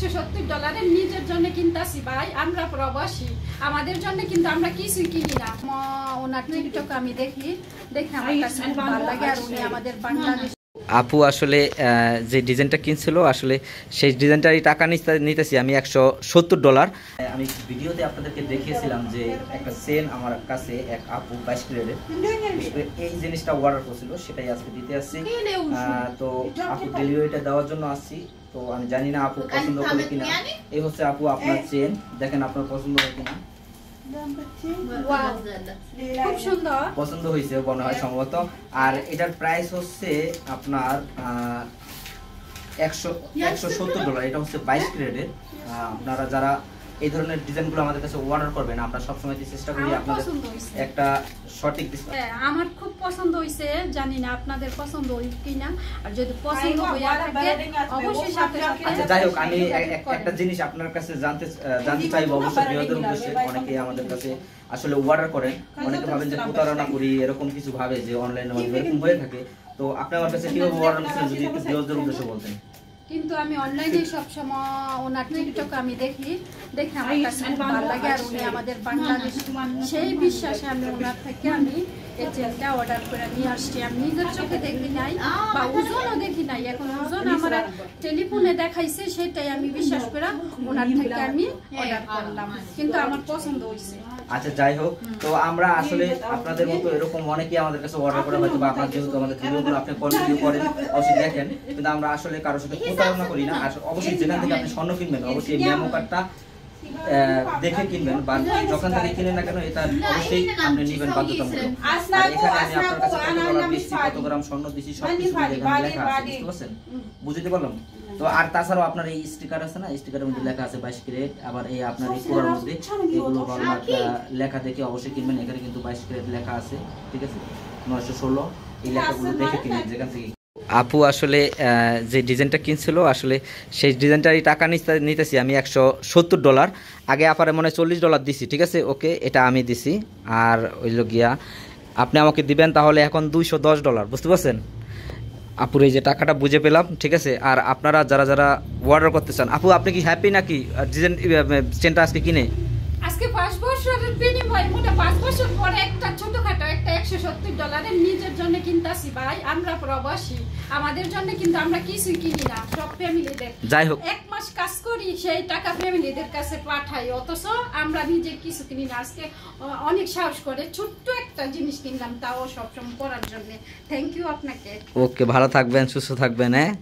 $170 নিজের জন্য কিনতাছি ভাই। আমরা প্রবাসী, আমাদের জন্য কিন্তু আমরা কিছুই কিনি না। ওনার টিকটক আমি দেখি আমার কাছে ভালো লাগে। আর উনি আমাদের বাংলাদেশ আপু আসলে যে ডিজাইনটা কিনছিল আসলে সেই ডিজাইনটারই টাকা নিতেছি আমি $170। আমি ভিডিওতে আপনাদেরকে দেখিয়েছিলাম যে একটা সেল আমার কাছে এক আপু 22 ক্যারেটের এই জিনিসটা অর্ডার করছিল, সেটাই আজকে দিতে আসছি। তো আপু ডেলিভারিটা দেওয়ার জন্য আসছি। তো আমি জানি না আপু পছন্দ করে কিনা। এই হচ্ছে আপু আপনার চেন, দেখেন আপনার পছন্দ হয় কিনা। খুব সুন্দর পছন্দ হয়েছে মনে হয় সম্ভবত। আর এটার প্রাইস হচ্ছে আপনার $170। এটা হচ্ছে 22 ক্যারেটের। আপনারা যারা এই ধরনের ডিজাইনগুলো আমাদের কাছে অর্ডার করবেন, আমরা সবসময় চেষ্টা করি আপনাদের একটা সঠিক ডিসকাউন্ট। আমার খুব পছন্দ হয়েছে, জানি না আপনাদের পছন্দ হইছে কিনা। আর যদি পছন্দ হয়ে থাকে অবশ্যই সাথে সাথে। আচ্ছা যাই হোক, আমি একটা জিনিস আপনার কাছে জানতে চাইবো অবশ্যই বিনোদনের উদ্দেশ্যে। অনেকে আমাদের কাছে আসলে অর্ডার করেন, অনেকে ভাবেন যে প্রতারণা করি, এরকম কিছু ভাবে যে অনলাইনে এরকম হয়ে থাকে। তো আপনি আমার কাছে কিভাবে অর্ডার করছেন যদি একটু বিনোদনের উদ্দেশ্যে বলতেন। কিন্তু আমি অনলাইনে সবসময় ওনার টিকটক আমি দেখি আমার কাছে ভালো লাগে। আর উনি আমাদের বাংলাদেশ, সেই বিশ্বাসে আমি ওনার থেকে আমি এই চেনটা অর্ডার করে নিয়ে আসছি। আমি নিজের চোখে দেখি নাই বা ওজনও দেখি নাই, এখন ওজন আমার টেলিফোনে দেখাইছে, সেটাই আমি বিশ্বাস করে ওনার থেকে আমি অর্ডার করলাম। কিন্তু আমার পছন্দ হয়েছে। আচ্ছা যাই হোক, তো আমরা আসলে আপনাদের মতো এরকম অনেকেই আমাদের কাছে অর্ডার করে হয়তো বা আপনার যেহেতু আমাদের ভিডিওগুলো আপনি কন্টিনিউ করেন অবশ্যই দেখেন, কিন্তু আমরা আসলে কারোর সাথে প্রতারণা করি না। আর অবশ্যই যেখান থেকে আপনি স্বর্ণ কিনবেন অবশ্যই মেমো কার্ডটা দেখে কিনবেন, বা যখন থেকে কিনেন না কেন এটা অবশ্যই আপনি নেবেন বাধ্যতামূলক। আর এখানে আমি আপনার কাছে কত ডলার দিচ্ছি, কত গ্রাম স্বর্ণ দিচ্ছি সবকিছু এখানে লেখা আছে, বুঝতে পারছেন? বুঝতে পারলাম তো। আর তাছাড়াও আপনার এই স্টিকার আছে না, স্টিকারের মধ্যে লেখা আছে 22 ক্যারেট। আবার এই আপনার এই পুরার মধ্যে এগুলো লেখা দেখে অবশ্যই কিনবেন। এখানে কিন্তু 22 ক্যারেট লেখা আছে, ঠিক আছে, 916 এই লেখাগুলো দেখে কিনবেন যেখান থেকে। আপু আসলে যে ডিজাইনটা কিনছিল আসলে সেই ডিজাইনটারই টাকা নিতেছি আমি $170। আগে আপারে মনে হয় $40 দিছি, ঠিক আছে, ওকে, এটা আমি দিছি। আর ওইল গিয়া আপনি আমাকে দিবেন তাহলে এখন $210, বুঝতে পারছেন? আপুর এই যে টাকাটা বুঝে পেলাম, ঠিক আছে। আর আপনারা যারা যারা অর্ডার করতে চান, আপু আপনি কি হ্যাপি নাকি ডিজাইন চেনটা আজকে কিনে? আজকে 5 বছরের বিনিময়, মোটা 5 বছর পরে একটা ছোটখাটো একটা $170 নিজের জন্য কিনতাছি ভাই। আমরা প্রবাসী, আমাদের জন্য কিন্তু আমরা কিছুই কিনি না। সব ফ্যামিলিদের যাই হোক 1 মাস কাজ করি, সেই টাকা ফ্যামিলিদের কাছে পাঠাই, অথচ আমরা নিজে কিছু কিনি না। আজকে অনেক সাহস করে ছোট্ট একটা জিনিস কিনলাম, তাও সবসময় পড়ার জন্য। থ্যাংক ইউ আপনাকে। ওকে, ভালো থাকবেন, সুস্থ থাকবেন। হ্যাঁ।